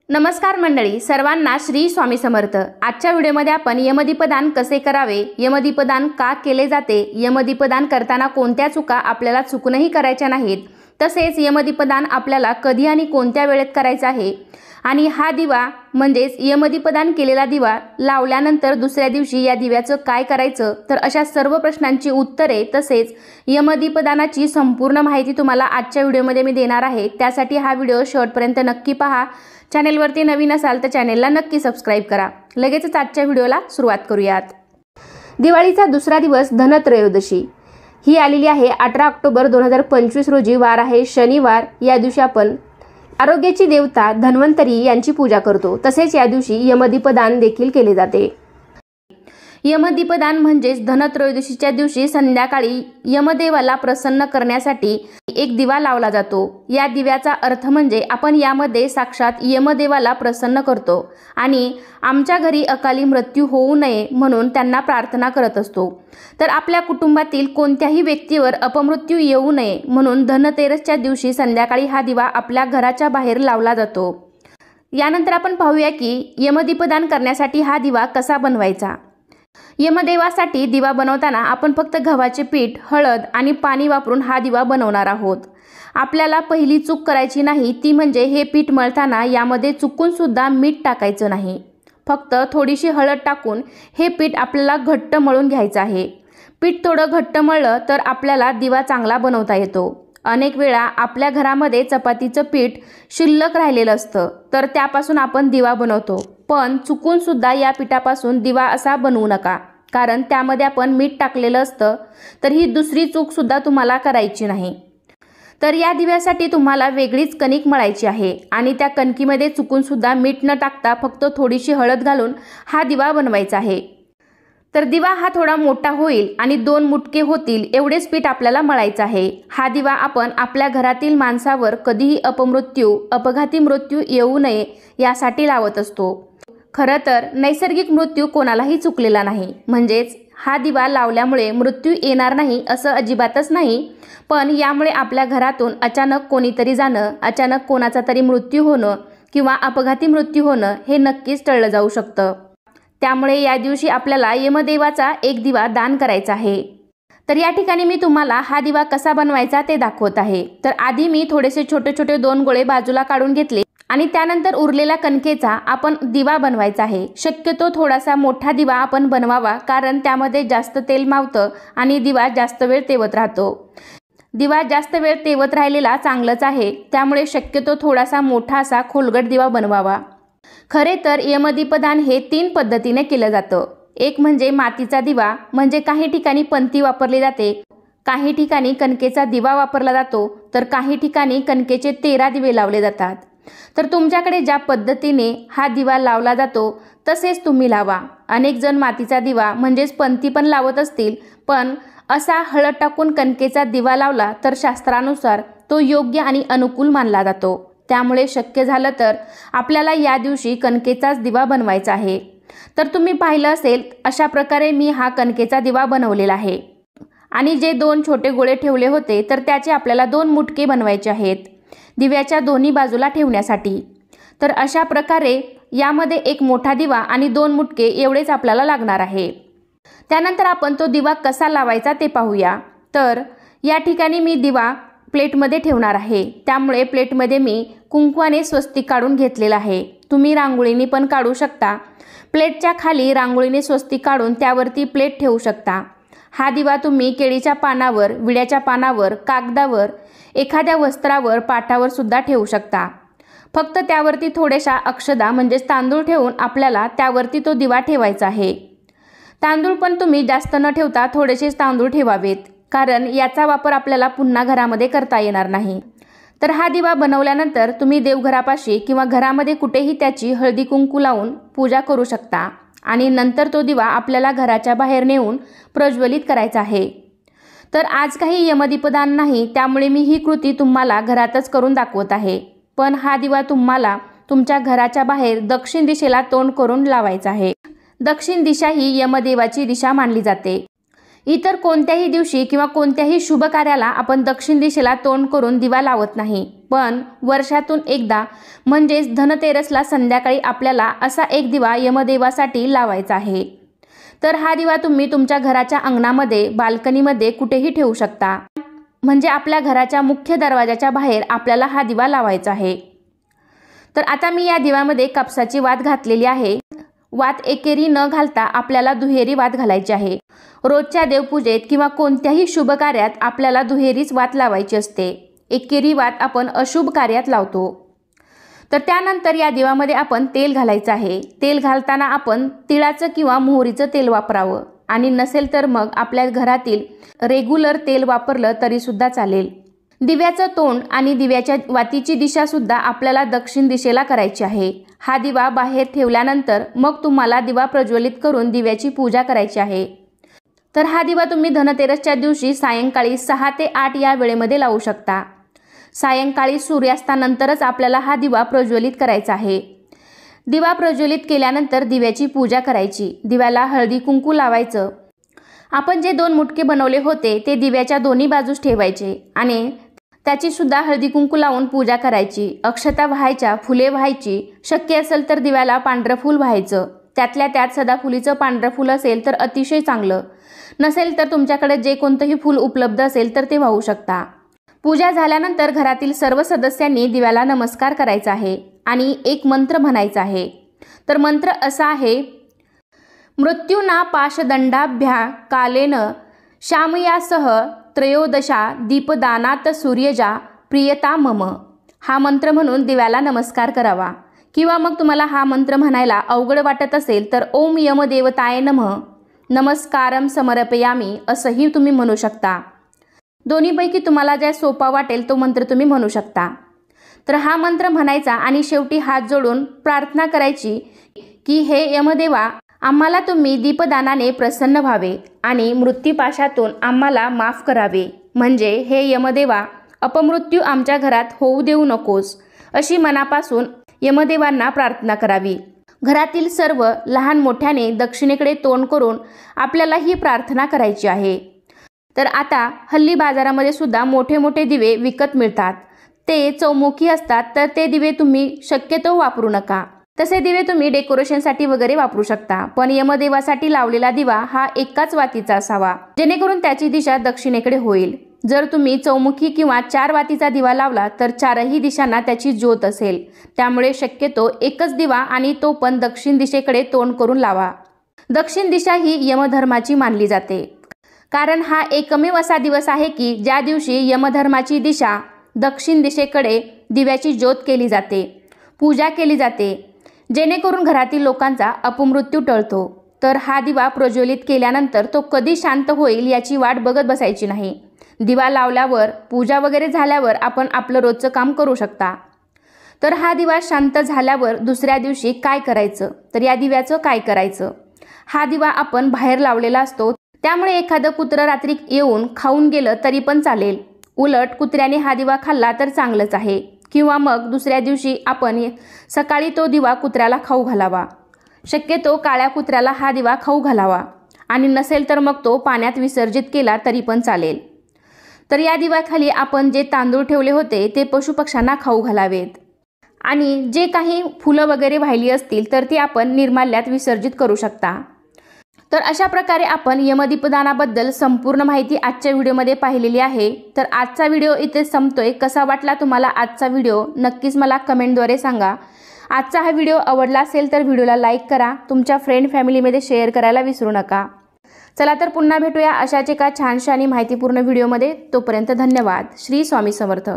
नमस्कार मंडळी, सर्वांना श्री स्वामी समर्थ। आजच्या व्हिडिओमध्ये आपण यमदीपदान कसे करावे, यमदीपदान का केले जाते, यमदीपदान करताना कोणत्या चुका आपल्याला चुकूनही करायच्या नाहीत, तसेच यमदीपदान आपल्याला कधी आणि कोणत्या वेळेत करायचा आहे आणि हा दिवा म्हणजेच यमदीपदान केलेला दिवा लावल्यानंतर दुसऱ्या दिवशी या दिव्याचं काय करायचं, तर अशा सर्व प्रश्नांची उत्तरे तसेच यमदीपदानाची संपूर्ण माहिती तुम्हाला आजच्या व्हिडिओमध्ये मी देणार आहे। त्यासाठी हा व्हिडिओ शेवटपर्यंत नक्की पहा। चॅनेलवरती नवीन असाल तर चॅनेलला नक्की सबस्क्राइब करा। लगेचच आजच्या व्हिडिओला सुरुवात करूयात। दिवाळीचा दुसरा दिवस धनत्रयोदशी ही आलेली आहे 18 ऑक्टोबर 2025 रोजी, वार आहे शनिवार। या दिवशी आपण आरोग्याची देवता धन्वंतरी यांची पूजा करतो। तसेच या दिवशी यमदीपदान देखील केले जाते। यमदीपदान म्हणजेच धनत्रयोदशीच्या दिवशी संध्याकाळी यमदेवाला प्रसन्न करण्यासाठी एक दिवा लावला जातो। या दिव्याचा अर्थ म्हणजे आपण यामध्ये साक्षात यमदेवाला प्रसन्न करतो आणि आमच्या घरी अकाली मृत्यू होऊ नये म्हणून त्यांना प्रार्थना करत असतो। तर आपल्या कुटुंबातील कोणत्याही व्यक्तीवर अपमृत्यू येऊ नये म्हणून धनतेरसच्या दिवशी संध्याकाळी हा दिवा आपल्या घराच्या बाहेर लावला जातो। यानंतर आपण पाहूया की यमदीपदान करण्यासाठी हा दिवा कसा बनवायचा। यमदेवासाठी दिवा बनवताना आपण फक्त गव्हाचे पीठ, हळद आणि पाणी वापरून हा दिवा बनवणार आहोत। आपल्याला पहिली चूक करायची नाही ती म्हणजे हे पीठ मळताना यामध्ये चुकून सुद्धा मीठ टाकायचं नाही। फक्त थोडीशी हळद टाकून हे पीठ आपल्याला घट्ट मळून घ्यायचं आहे। पीठ थोडं घट्ट मळलं तर आपल्याला दिवा चांगला बनवता येतो। अनेक वेळा आपल्या घरामध्ये चपातीचं पीठ शिल्लक राहिलेलं असतं तर त्यापासून आपण दिवा बनवतो, पण चुकून सुद्धा या पिठापासून दिवा असा बनवू नका, कारण त्यामध्ये आपण मीठ टाकलेलं असतं। तर ही दुसरी चूक सुद्धा तुम्हाला करायची नाही। तर या दिव्यासाठी तुम्हाला वेगळीच कणिक मळायची आहे आणि त्या कणकीमध्ये चुकून सुद्धा मीठ न टाकता फक्त थोडीशी हळद घालून हा दिवा बनवायचा आहे। तर दिवा हा थोडा मोठा होईल आणि 2 मुटके होतील एवढेच पीठ आपल्याला मळायचं आहे। हा दिवा आपण आपल्या घरातील माणसावर कधीही अपघाती मृत्यू येऊ नये यासाठी लावत असतो। खरं तर नैसर्गिक मृत्यू कोणालाही चुकलेला नाही, म्हणजेच हा दिवा लावल्यामुळे मृत्यू येणार नाही असं अजिबातच नाही, पण यामुळे आपल्या घरातून अचानक कोणीतरी जाणं, अचानक कोणाचा तरी मृत्यू होणं किंवा अपघाती मृत्यू होणं हे नक्कीच टळलं जाऊ शकतं। त्यामुळे या दिवशी आपल्याला यमदेवाचा एक दिवा दान करायचा आहे। तर या ठिकाणी मी तुम्हाला हा दिवा कसा बनवायचा ते दाखवत आहे। तर आधी मी थोडेसे छोटे छोटे 2 गोळे बाजूला काढून घेतले आणि त्यानंतर उरलेल्या कणकेचा आपण दिवा बनवायचा आहे। शक्यतो थोडासा मोठा दिवा आपण बनवावा, कारण त्यामध्ये जास्त तेल मावतं आणि दिवा जास्त वेळ तेवत राहतो। दिवा जास्त वेळ तेवत राहिलेला चांगलंच आहे, त्यामुळे शक्यतो थोडासा मोठा असा खोलगट दिवा बनवावा। खरे तर यमदीपदान हे 3 पद्धतीने केलं जातं। एक म्हणजे मातीचा दिवा, म्हणजे काही ठिकाणी पंती वापरली जाते, काही ठिकाणी कणकेचा दिवा वापरला जातो, तर काही ठिकाणी कणकेचे 13 दिवे लावले जातात। तर तुमच्याकडे ज्या पद्धतीने हा दिवा लावला जातो तसेच तुम्ही लावा। अनेक जण मातीचा दिवा म्हणजेच पंती पण लावत असतील, पण असा हळद टाकून कणकेचा दिवा लावला तर शास्त्रानुसार तो योग्य आणि अनुकूल मानला जातो। त्यामुळे शक्य झालं तर आपल्याला या दिवशी कणकेचाच दिवा बनवायचा आहे। तर तुम्ही पाहिलं असेल अशा प्रकारे मी हा कणकेचा दिवा बनवलेला आहे आणि जे 2 छोटे गोळे ठेवले होते तर त्याचे आपल्याला 2 मुटके बनवायचे आहेत दिव्याच्या दोन्ही बाजूला ठेवण्यासाठी। तर अशा प्रकारे यामध्ये एक मोठा दिवा आणि 2 मुटके एवढेच आपल्याला लागणार आहे। त्यानंतर आपण तो दिवा कसा लावायचा ते पाहूया। तर या ठिकाणी मी दिवा प्लेटमध्ये ठेवणार आहे, त्यामुळे प्लेटमध्ये मी कुंकवाने स्वस्तिक काढून घेतलेला आहे। तुम्ही रांगोळीने पण काढू शकता। प्लेटच्या खाली रांगोळीने स्वस्तिक काढून त्यावरती प्लेट ठेवू शकता। हा दिवा तुम्ही केळीच्या पानावर, विड्याच्या पानावर, कागदावर, एखाद्या वस्त्रावर, पाटावर सुद्धा ठेवू शकता। फक्त त्यावरती थोड्याशा अक्षदा म्हणजेच तांदूळ ठेवून आपल्याला त्यावरती तो दिवा ठेवायचा आहे। तांदूळ पण तुम्ही जास्त न ठेवता थोडेसेच तांदूळ ठेवावेत, कारण याचा वापर आपल्याला पुन्हा घरामध्ये करता येणार नाही। तर हा दिवा बनवल्यानंतर तुम्ही देवघरापाशी किंवा घरामध्ये कुठेही त्याची हळदी कुंकू लावून पूजा करू शकता आणि नंतर तो दिवा आपल्याला घराच्या बाहेर नेऊन प्रज्वलित करायचा आहे। तर आज काही यमदीपदान नाही, त्यामुळे मी ही कृती तुम्हाला घरातच करून दाखवत आहे, पण हा दिवा तुम्हाला तुमच्या घराच्या बाहेर दक्षिण दिशेला तोंड करून लावायचा आहे। दक्षिण दिशा ही यमदेवाची दिशा मानली जाते। इतर कोणत्याही दिवशी किंवा कोणत्याही शुभ कार्याला आपण दक्षिण दिशेला तोंड करून दिवा लावत नाही, पण वर्षातून एकदा म्हणजेच धनतेरसला संध्याकाळी आपल्याला असा एक दिवा यमदेवासाठी लावायचा आहे। तर हा दिवा तुम्ही तुमच्या घराच्या अंगणामध्ये, बाल्कनीमध्ये कुठेही ठेवू शकता। म्हणजे आपल्या घराच्या मुख्य दरवाजाच्या बाहेर आपल्याला हा दिवा लावायचा आहे। तर आता मी या दिव्यामध्ये कापसाची वात घातलेली आहे। वात एकेरी न घालता आपल्याला दुहेरी वात घालायची आहे। रोजच्या देवपूजेत किंवा कोणत्याही शुभ कार्यात आपल्याला दुहेरीच वात लावायची असते। एकेरी वात आपण अशुभ कार्यात लावतो। तर त्यानंतर या दिव्यामध्ये आपण तेल घालायचं आहे। तेल घालताना आपण तिळाचं किंवा मोहरीचं तेल वापरावं आणि नसेल तर मग आपल्या घरातील रेग्युलर तेल वापरलं तरी सुद्धा चालेल। दिव्याचं तोंड आणि दिव्याच्या वातीची दिशा सुद्धा आपल्याला दक्षिण दिशेला करायची आहे। हा दिवा बाहेर ठेवल्यानंतर मग तुम्हाला दिवा प्रज्वलित करून दिव्याची पूजा करायची आहे। तर हा दिवा तुम्ही धनतेरसच्या दिवशी सायंकाळी 6 ते 8 या वेळेमध्ये लावू शकता। सायंकाळी सूर्यास्तानंतरच आपल्याला हा दिवा प्रज्वलित करायचा आहे। दिवा प्रज्वलित केल्यानंतर दिव्याची पूजा करायची। दिव्याला हळदी कुंकू लावायचं। आपण जे 2 मुटके बनवले होते ते दिव्याच्या दोन्ही बाजूस ठेवायचे आणि त्याची सुद्धा हळदी कुंकू लावून पूजा करायची। अक्षता व्हायच्या, फुले व्हायची, शक्य असेल तर दिव्याला पांढरं फूल व्हायचं। त्यातल्या त्यात सदाफुलीचं पांढरं फूल असेल तर अतिशय चांगलं, नसेल तर तुमच्याकडे जे कोणतंही फूल उपलब्ध असेल तर ते वाहू शकता। पूजा झाल्यानंतर घरातील सर्व सदस्यांनी दिव्याला नमस्कार करायचा आहे आणि एक मंत्र म्हणायचा आहे। तर मंत्र असा आहे, मृत्युना पाशदंडाभ्या कालेन श्यामयासह त्रयोदशा दीपदानात सूर्यजा प्रियता मम। हा मंत्र म्हणून दिव्याला नमस्कार करावा। किंवा मग तुम्हाला हा मंत्र म्हणायला अवघड वाटत असेल तर ओम यमदेवताय नमः नमस्कारम समर्पयामी असंही तुम्ही म्हणू शकता। दोन्हीपैकी तुम्हाला जे सोपा वाटेल तो मंत्र तुम्ही म्हणू शकता। तर हा मंत्र म्हणायचा आणि शेवटी हात जोडून प्रार्थना करायची की हे यमदेवा, आम्हाला तुम्ही दीपदानाने प्रसन्न व्हावे आणि मृत्यूपाशातून आम्हाला माफ करावे। म्हणजे हे यमदेवा, अपमृत्यू आमच्या घरात होऊ देऊ नकोस, अशी मनापासून यमदेवांना प्रार्थना करावी। घरातील सर्व लहान मोठ्याने दक्षिणेकडे तोंड करून आपल्याला ही प्रार्थना करायची आहे। तर आता हल्ली बाजारामध्ये सुद्धा मोठे मोठे दिवे विकत मिळतात। ते चौमुखी असतात, तर ते दिवे तुम्ही शक्यतो वापरू नका। तसे दिवे तुम्ही डेकोरेशनसाठी वगैरे वापरू शकता, पण यमदेवासाठी लावलेला दिवा हा एकाच वातीचा असावा, जेणेकरून त्याची दिशा दक्षिणेकडे होईल। जर तुम्ही चौमुखी किंवा 4 वातीचा दिवा लावला तर 4ही दिशांना त्याची ज्योत असेल। त्यामुळे शक्यतो एकच दिवा आणि तो पण दक्षिण दिशेकडे तोंड करून लावा। दक्षिण दिशा ही यमधर्माची मानली जाते, कारण हा एकमेव असा दिवस आहे की ज्या दिवशी यमधर्माची दिशा दक्षिण दिशेकडे दिव्याची ज्योत केली जाते, पूजा केली जाते, जेणेकरून घरातील लोकांचा अपमृत्यू टळतो। तर हा दिवा प्रज्वलित केल्यानंतर तो कधी शांत होईल याची वाट बघत बसायची नाही। दिवा लावल्यावर, पूजा वगैरे झाल्यावर आपण आपलं रोजचं काम करू शकता। तर हा दिवा शांत झाल्यावर दुसऱ्या दिवशी काय करायचं, तर या दिव्याचं काय करायचं, हा दिवा आपण बाहेर लावलेला असतो, त्यामुळे एखादं कुत्रं रात्री येऊन खाऊन गेलं तरी पण चालेल। उलट कुत्र्याने हा दिवा खाल्ला तर चांगलंच आहे। किंवा मग दुसऱ्या दिवशी आपण सकाळी तो दिवा कुत्र्याला खाऊ घालावा। शक्यतो काळ्या कुत्र्याला हा दिवा खाऊ घालावा आणि नसेल तर मग तो पाण्यात विसर्जित केला तरी पण चालेल। तर या दिव्याखाली आपण जे तांदूळ ठेवले होते ते पशुपक्ष्यांना खाऊ घालावेत आणि जे काही फुलं वगैरे वाहिली असतील तर ती आपण निर्माल्यात विसर्जित करू शकता। तर अशा प्रकारे आपण यमदीपदानाबद्दल संपूर्ण माहिती आजच्या व्हिडिओमध्ये पाहिलेली आहे। तर आजचा व्हिडिओ इथे संपतोय। कसा वाटला तुम्हाला आजचा व्हिडिओ नक्कीच मला कमेंटद्वारे सांगा। आजचा हा व्हिडिओ आवडला असेल तर व्हिडिओला लाईक करा, तुमच्या फ्रेंड फॅमिलीमध्ये शेअर करायला विसरू नका। चला तर पुन्हा भेटूया अशाच एका छानशा आणि माहितीपूर्ण व्हिडिओमध्ये। तोपर्यंत धन्यवाद। श्री स्वामी समर्थ।